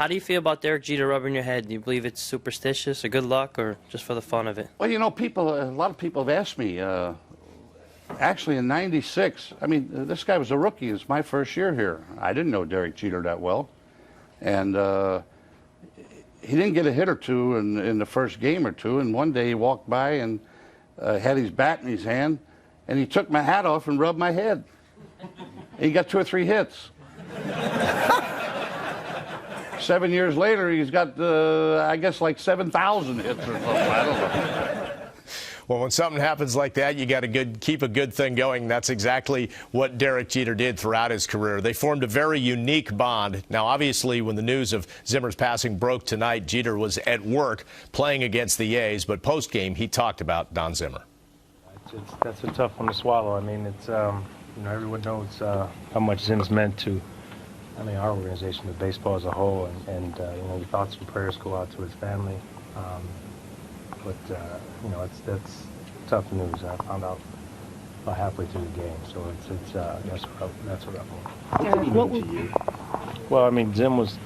How do you feel about Derek Jeter rubbing your head? Do you believe it's superstitious or good luck or just for the fun of it? Well, you know, a lot of people have asked me, actually in '96, I mean, this guy was a rookie. It's my first year here. I didn't know Derek Jeter that well. And he didn't get a hit or two in the first game or two. And one day he walked by and had his bat in his hand, and he took my hat off and rubbed my head. He got 2 or 3 hits. 7 years later, he's got, I guess, like 7,000 hits or something. I don't know. Well, when something happens like that, you got to keep a good thing going. That's exactly what Derek Jeter did throughout his career. They formed a very unique bond. Now, obviously, when the news of Zimmer's passing broke tonight, Jeter was at work playing against the A's. But post-game, he talked about Don Zimmer. That's a tough one to swallow. I mean, it's you know, everyone knows how much Zim's meant to, I mean, our organization, the baseball as a whole, and you know, the thoughts and prayers go out to his family. But you know, that's tough news. I found out about halfway through the game, so that's a rough one. Derek, what would you? Well, I mean, Zim was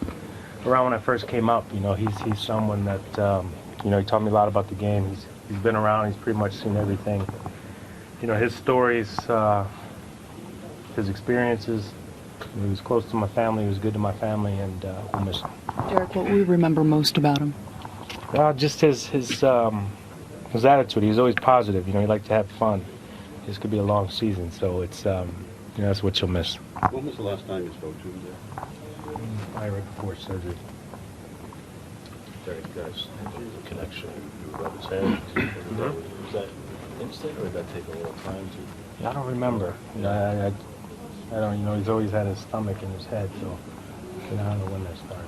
around when I first came up. You know, he's someone that you know, he taught me a lot about the game. He's been around. He's pretty much seen everything. You know, his stories, his experiences. He was close to my family. He was good to my family, and we'll miss him. Derek, what will you remember most about him? Just his attitude. He was always positive. You know, he liked to have fun. This could be a long season, so it's you know, that's what you'll miss. When was the last time you spoke to him there? Right before surgery. Derek, guys, a connection. You rub his head. Was that instant, or did that take a little time to? Yeah, I don't remember. You know, I don't. You know, he's always had his stomach in his head, so I don't know when that started.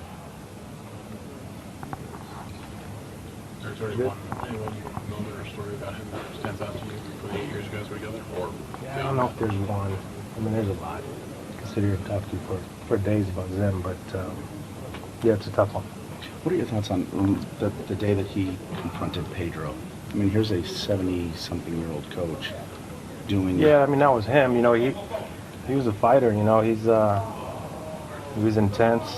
There's already one moment or story about him that stands out to you for the 8 years you guys were together? Or yeah, I don't know if there's one. I mean, there's a lot. I could sit here and talk to you for days about Zim, but yeah, it's a tough one. What are your thoughts on the day that he confronted Pedro? I mean, here's a 70-something-year-old coach doing. Yeah, I mean, that was him. You know, he was a fighter. You know, he was intense.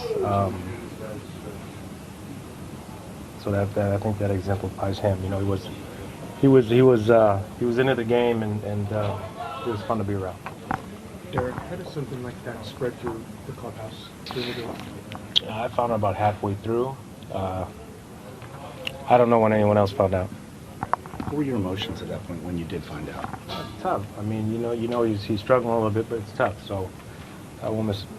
So that I think that exemplifies him. You know, he was into the game, and it was fun to be around. Derek, how does something like that spread through the clubhouse? I found out about halfway through. I don't know when anyone else found out. What were your emotions at that point when you did find out? It's tough. I mean, you know, he's struggling a little bit, but it's tough. So I will miss him.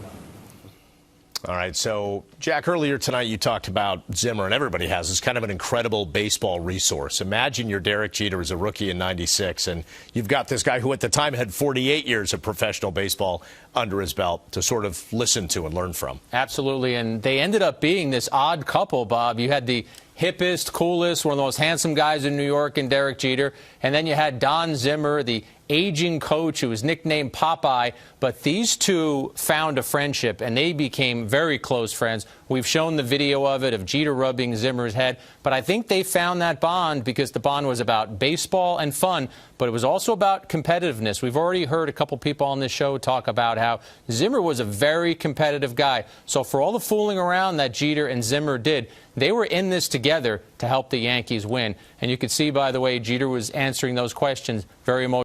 All right, so, Jack, earlier tonight you talked about Zimmer, and everybody has. It's kind of an incredible baseball resource. Imagine you're Derek Jeter as a rookie in '96, and you've got this guy who at the time had 48 years of professional baseball under his belt to sort of listen to and learn from. Absolutely, and they ended up being this odd couple, Bob. You had the hippest, coolest, one of the most handsome guys in New York in Derek Jeter, and then you had Don Zimmer, the aging coach who was nicknamed Popeye. But these two found a friendship, and they became very close friends. We've shown the video of it, of Jeter rubbing Zimmer's head. But I think they found that bond because the bond was about baseball and fun, but it was also about competitiveness. We've already heard a couple people on this show talk about how Zimmer was a very competitive guy. So for all the fooling around that Jeter and Zimmer did, they were in this together to help the Yankees win. And you could see, by the way, Jeter was answering those questions very emotionally.